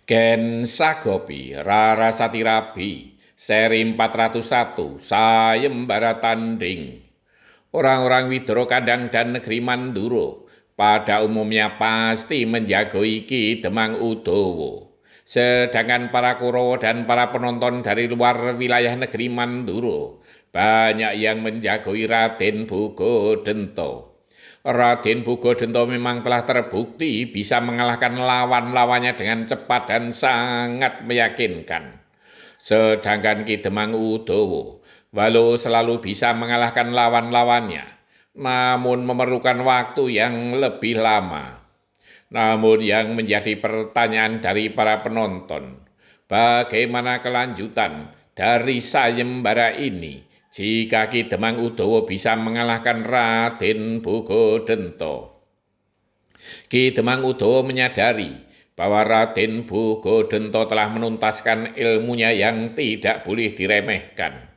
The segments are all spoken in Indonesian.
Gen Sagopi Rarasati Rabi seri 401 Sayembara Tanding. Orang-orang Widoro Kandang dan negeri Manduro pada umumnya pasti menjagoi Ki Demang Udowo. Sedangkan para Kurawa dan para penonton dari luar wilayah negeri Manduro banyak yang menjagoi Raden Bogodento. Raden Bogodento memang telah terbukti bisa mengalahkan lawan-lawannya dengan cepat dan sangat meyakinkan. Sedangkan Ki Demang Udowo, walau selalu bisa mengalahkan lawan-lawannya, namun memerlukan waktu yang lebih lama. Namun yang menjadi pertanyaan dari para penonton, bagaimana kelanjutan dari sayembara ini jika Ki Demang Udowo bisa mengalahkan Raden Bogodento? Ki Demang Udowo menyadari bahwa Raden Bogodento telah menuntaskan ilmunya yang tidak boleh diremehkan.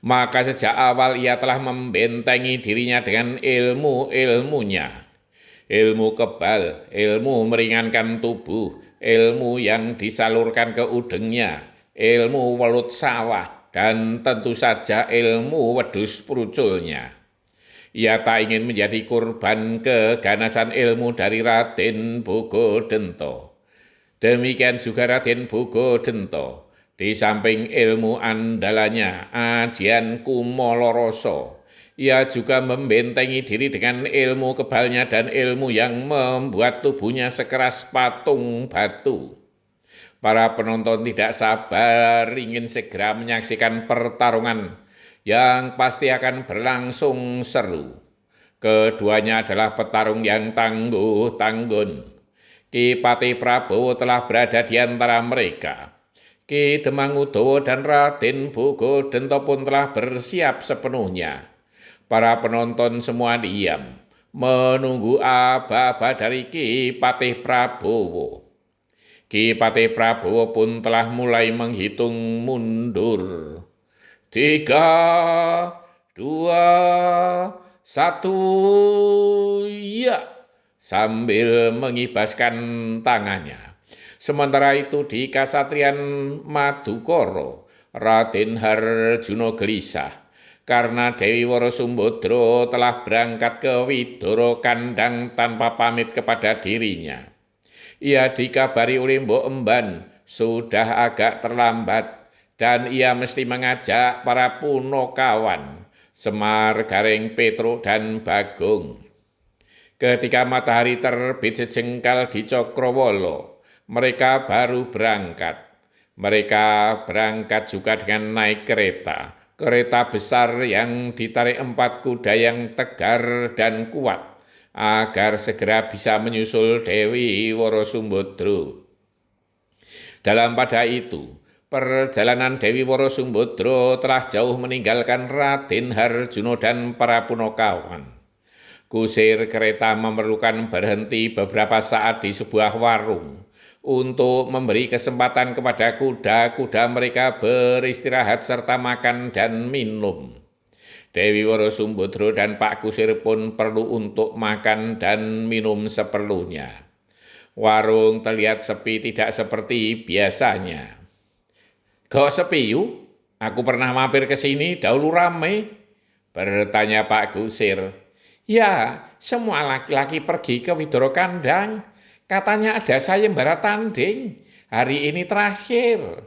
Maka sejak awal ia telah membentengi dirinya dengan ilmu-ilmunya. Ilmu kebal, ilmu meringankan tubuh, ilmu yang disalurkan ke udengnya, ilmu welut sawah, dan tentu saja ilmu wedhus pruculnya. Ia tak ingin menjadi korban keganasan ilmu dari Raden Bogodento. Demikian juga Raden Bogodento, di samping ilmu andalannya, Ajian Kumoloroso, ia juga membentengi diri dengan ilmu kebalnya dan ilmu yang membuat tubuhnya sekeras patung batu. Para penonton tidak sabar ingin segera menyaksikan pertarungan yang pasti akan berlangsung seru. Keduanya adalah petarung yang tangguh-tanggun. Ki Patih Prabowo telah berada di antara mereka. Ki Demang Udowo dan Raden Bogodento pun telah bersiap sepenuhnya. Para penonton semua diam, menunggu aba-aba dari Ki Patih Prabowo. Ki Patih Prabowo pun telah mulai menghitung mundur. 3, 2, 1, ya, sambil mengibaskan tangannya. Sementara itu di Kasatriyan Madukara, Raden Harjuna gelisah karena Dewi Wara Sumbadra telah berangkat ke Widoro Kandang tanpa pamit kepada dirinya. Ia dikabari oleh Mbok Emban sudah agak terlambat dan ia mesti mengajak para Punakawan, Semar, Gareng, Petruk, dan Bagong. Ketika matahari terbit sejengkal di Cokrawala, mereka baru berangkat. Mereka berangkat juga dengan naik kereta. Kereta besar yang ditarik 4 kuda yang tegar dan kuat agar segera bisa menyusul Dewi Wara Sumbadra. Dalam pada itu, perjalanan Dewi Wara Sumbadra telah jauh meninggalkan Raden Harjuna dan para Punakawan. Kusir kereta memerlukan berhenti beberapa saat di sebuah warung untuk memberi kesempatan kepada kuda-kuda mereka beristirahat serta makan dan minum. Dewi Wara Sumbadra dan Pak Kusir pun perlu untuk makan dan minum seperlunya. Warung terlihat sepi tidak seperti biasanya. "Kok sepi yuk? Aku pernah mampir ke sini dahulu rame," bertanya Pak Kusir. "Ya, semua laki-laki pergi ke Widoro Kandang. Katanya ada sayembara tanding. Hari ini terakhir,"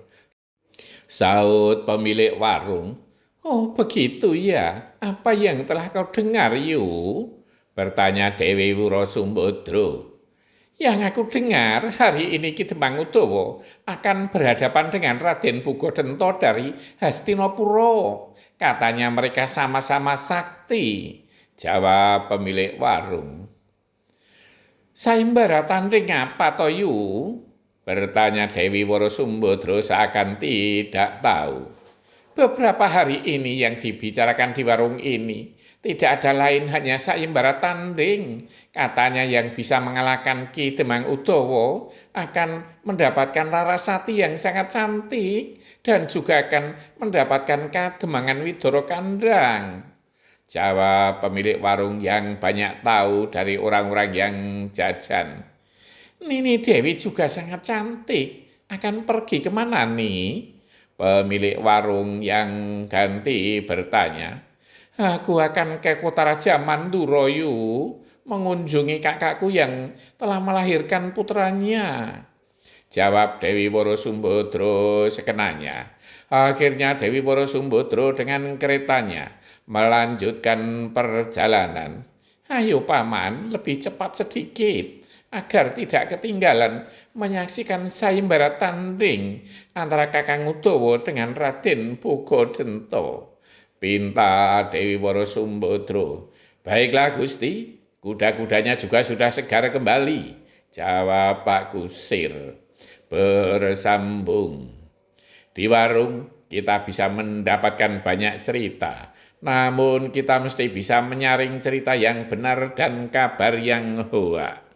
sahut pemilik warung. "Oh begitu ya, apa yang telah kau dengar yuk?" bertanya Dewi Wara Sumbadra. "Yang aku dengar hari ini Ki Demang Udowo akan berhadapan dengan Raden Bogodento dari Hastinapura. Katanya mereka sama-sama sakti," jawab pemilik warung. "Sayembara tanding apa toh yu?" bertanya Dewi Wara Sumbadra seakan tidak tahu. "Beberapa hari ini yang dibicarakan di warung ini tidak ada lain hanya sayembara tanding. Katanya yang bisa mengalahkan Ki Demang Udowo akan mendapatkan Larasati yang sangat cantik dan juga akan mendapatkan kademangan Widoro Kandang," jawab pemilik warung yang banyak tahu dari orang-orang yang jajan. Nini Dewi juga sangat cantik. Akan pergi kemana nih? Pemilik warung yang ganti bertanya. Aku akan ke kota Raja Manduroyu mengunjungi kakakku yang telah melahirkan putranya. Jawab Dewi Woro Sumbodro sekenanya. Akhirnya Dewi Woro Sumbodro dengan keretanya melanjutkan perjalanan. Ayo paman, lebih cepat sedikit agar tidak ketinggalan menyaksikan sayembara tanding antara Kakang Udawa dengan Raden Pogodento. Pinta Dewi Woro Sumbodro. Baiklah Gusti, kuda-kudanya juga sudah segar kembali, jawab Pak Kusir. Bersambung. Di warung kita bisa mendapatkan banyak cerita, namun kita mesti bisa menyaring cerita yang benar dan kabar yang hoak.